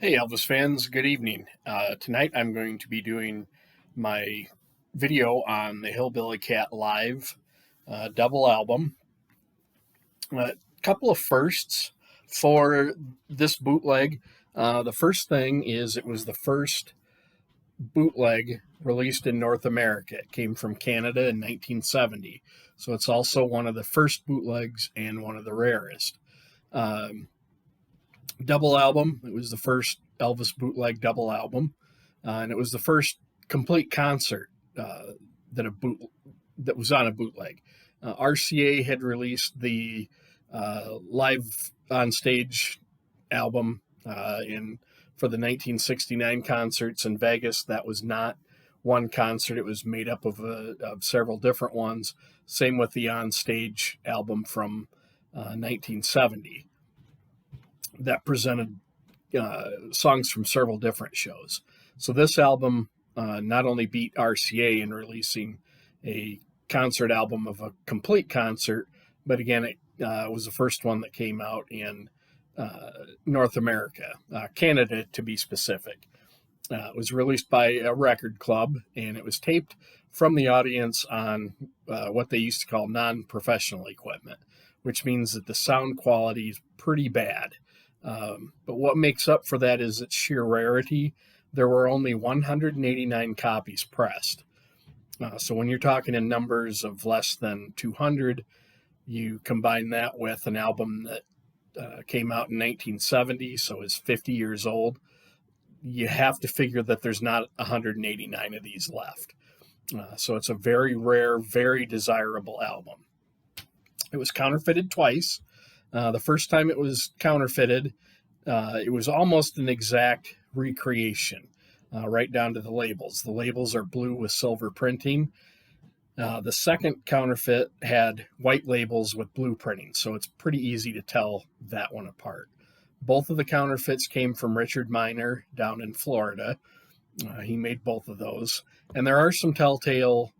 Hey, Elvis fans, good evening. Tonight I'm going to be doing my video on the Hillbilly Cat Live double album. A couple of firsts for this bootleg. The first thing is it was the first bootleg released in North America. It came from Canada in 1970. So it's also one of the first bootlegs and one of the rarest. Um, Double album. It was the first Elvis bootleg double album, and it was the first complete concert that a boot that was on a bootleg. RCA had released the live on stage album in for the 1969 concerts in Vegas. That was not one concert; it was made up of several different ones. Same with the on stage album from 1970 that presented songs from several different shows. So this album not only beat RCA in releasing a concert album of a complete concert, but again, it was the first one that came out in North America, Canada to be specific. It was released by a record club, and it was taped from the audience on what they used to call non-professional equipment, which means that the sound quality is pretty bad. But what makes up for that is its sheer rarity. There were only 189 copies pressed. So when you're talking in numbers of less than 200, you combine that with an album that came out in 1970, so is 50 years old. You have to figure that there's not 189 of these left. So it's a very rare, very desirable album. It was counterfeited twice. The first time it was counterfeited, it was almost an exact recreation, right down to the labels. The labels are blue with silver printing. The second counterfeit had white labels with blue printing, so it's pretty easy to tell that one apart. Both of the counterfeits came from Richard Miner down in Florida. He made both of those. And there are some telltale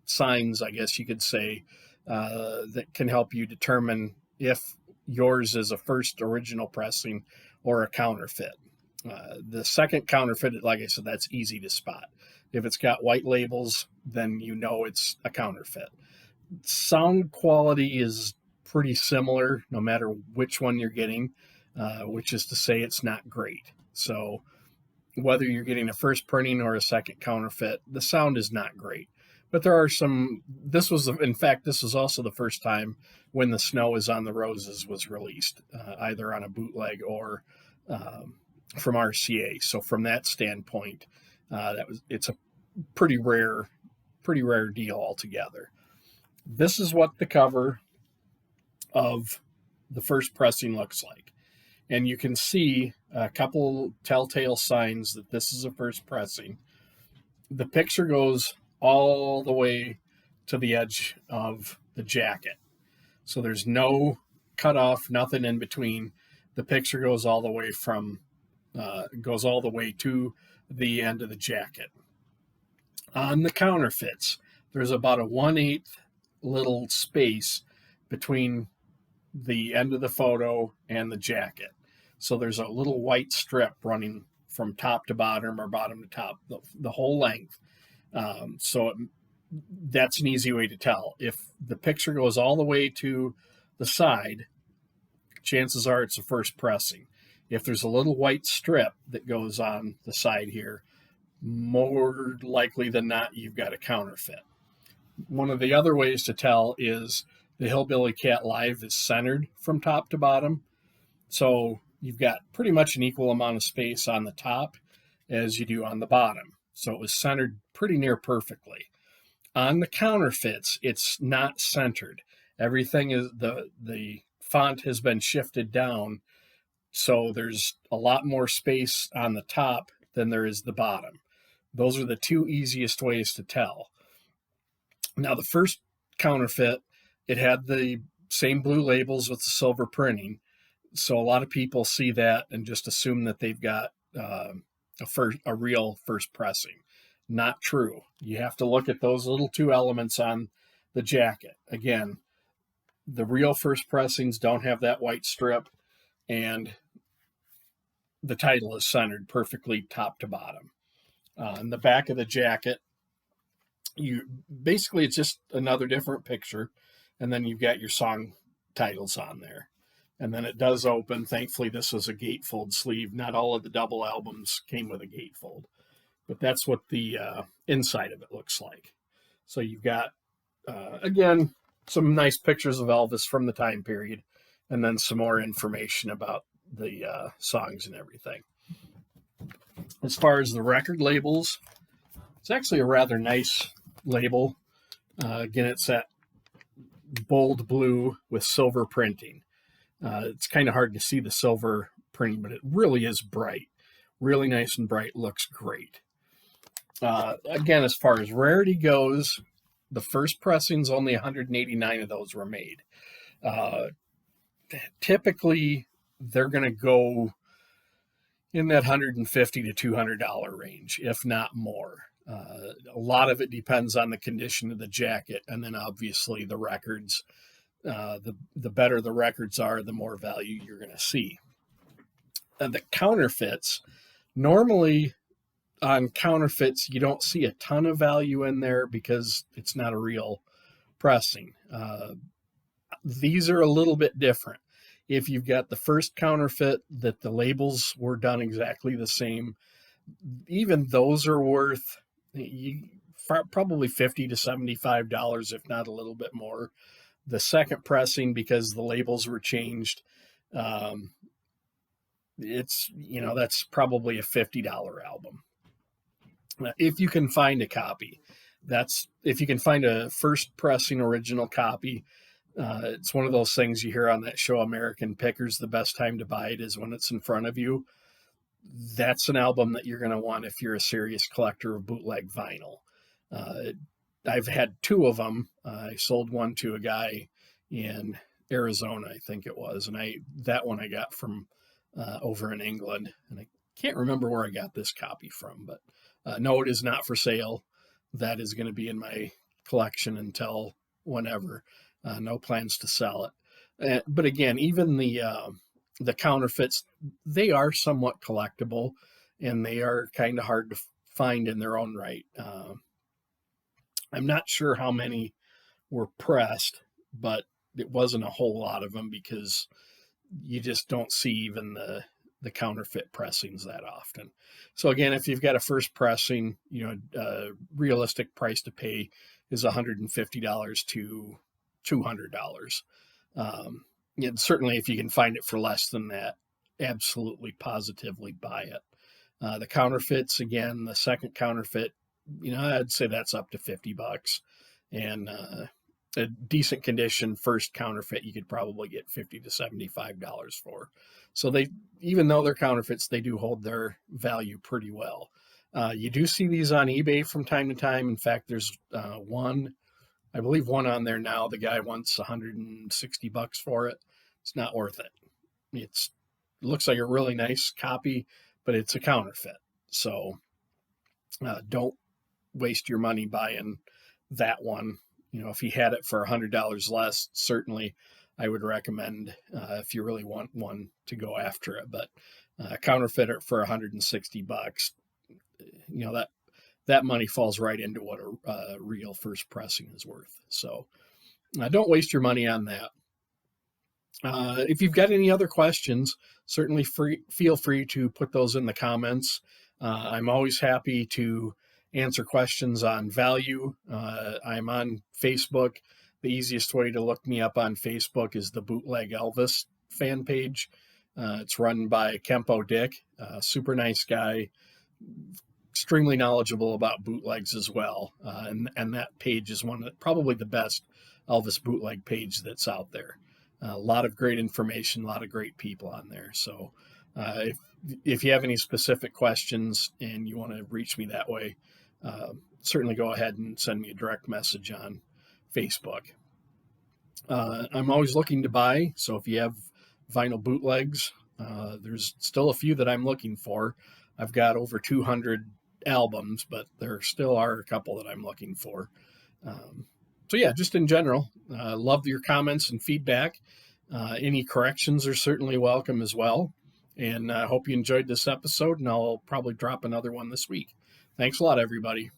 signs, I guess you could say, that can help you determine if yours is a first original pressing or a counterfeit. The second counterfeit, like I said, that's easy to spot. If it's got white labels, then you know it's a counterfeit. Sound quality is pretty similar no matter which one you're getting, which is to say it's not great. So whether you're getting a first printing or a second counterfeit, the sound is not great. But there are some. In fact, this was also the first time When the Snow is on the Roses was released, either on a bootleg or from RCA. So from that standpoint, it's a pretty rare deal altogether. This is what the cover of the first pressing looks like. And you can see a couple telltale signs that this is a first pressing. The picture goes all the way to the edge of the jacket. So there's no cutoff, nothing in between. The picture goes all the way to the end of the jacket. On the counterfeits, there's about a 1/8 little space between the end of the photo and the jacket. So there's a little white strip running from top to bottom or bottom to top, the whole length. That's an easy way to tell. If the picture goes all the way to the side, chances are it's a first pressing. If there's a little white strip that goes on the side here, more likely than not, you've got a counterfeit. One of the other ways to tell is the Hillbilly Cat Live is centered from top to bottom. So you've got pretty much an equal amount of space on the top as you do on the bottom. So it was centered pretty near perfectly. On the counterfeits, it's not centered. Everything is the font has been shifted down, so there's a lot more space on the top than there is the bottom. Those are the two easiest ways to tell. Now, the first counterfeit, it had the same blue labels with the silver printing, so a lot of people see that and just assume that they've got a real first pressing. Not true. You have to look at those little two elements on the jacket. Again, the real first pressings don't have that white strip, and the title is centered perfectly top to bottom. In the back of the jacket, you basically it's just another different picture, and then you've got your song titles on there. And then it does open. Thankfully, this is a gatefold sleeve. Not all of the double albums came with a gatefold, but that's what the inside of it looks like. So you've got, again, some nice pictures of Elvis from the time period, and then some more information about the songs and everything. As far as the record labels, it's actually a rather nice label. Again, it's that bold blue with silver printing. It's kind of hard to see the silver printing, but it really is bright. Really nice and bright, looks great. Again, as far as rarity goes, the first pressings, only 189 of those were made. Typically, they're going to go in that $150 to $200 range, if not more. A lot of it depends on the condition of the jacket, and then obviously the records. The better the records are, the more value you're going to see. And the counterfeits, normally on counterfeits, you don't see a ton of value in there because it's not a real pressing. These are a little bit different. If you've got the first counterfeit that the labels were done exactly the same, even those are worth probably $50 to $75, if not a little bit more. The second pressing, because the labels were changed, it's, that's probably a $50 album. If you can find a copy, if you can find a first pressing original copy, it's one of those things you hear on that show, American Pickers, the best time to buy it is when it's in front of you. That's an album that you're going to want if you're a serious collector of bootleg vinyl. I've had two of them. I sold one to a guy in Arizona, I think it was, and that one I got from over in England, and I can't remember where I got this copy from, but no, it is not for sale. That is going to be in my collection until whenever. No plans to sell it. But again, even the counterfeits, they are somewhat collectible, and they are kind of hard to find in their own right. I'm not sure how many were pressed, but it wasn't a whole lot of them because you just don't see even the counterfeit pressings that often. So again, if you've got a first pressing, realistic price to pay is $150 to $200. Certainly, if you can find it for less than that, absolutely, positively buy it. The counterfeits, again, the second counterfeit, I'd say that's up to $50, and a decent condition first counterfeit you could probably get $50 to $75 for. So even though they're counterfeits, they do hold their value pretty well. You do see these on eBay from time to time. In fact, there's one on there now. The guy wants $160 for it. It's not worth it. It looks like a really nice copy, but it's a counterfeit. So don't waste your money buying that one. If he had it for $100 less, certainly I would recommend, if you really want one, to go after it. But counterfeit it for $160, that money falls right into what a real first pressing is worth. So don't waste your money on that. If you've got any other questions, certainly feel free to put those in the comments. I'm always happy to answer questions on value. I'm on Facebook. The easiest way to look me up on Facebook is the Bootleg Elvis fan page. It's run by Kempo Dick, super nice guy, extremely knowledgeable about bootlegs as well. And that page is probably the best Elvis bootleg page that's out there. A lot of great information, a lot of great people on there. So if you have any specific questions and you want to reach me that way, certainly go ahead and send me a direct message on Facebook. I'm always looking to buy, so if you have vinyl bootlegs, there's still a few that I'm looking for. I've got over 200 albums, but there still are a couple that I'm looking for. So yeah, just in general, love your comments and feedback. Any corrections are certainly welcome as well. And I hope you enjoyed this episode, and I'll probably drop another one this week. Thanks a lot, everybody.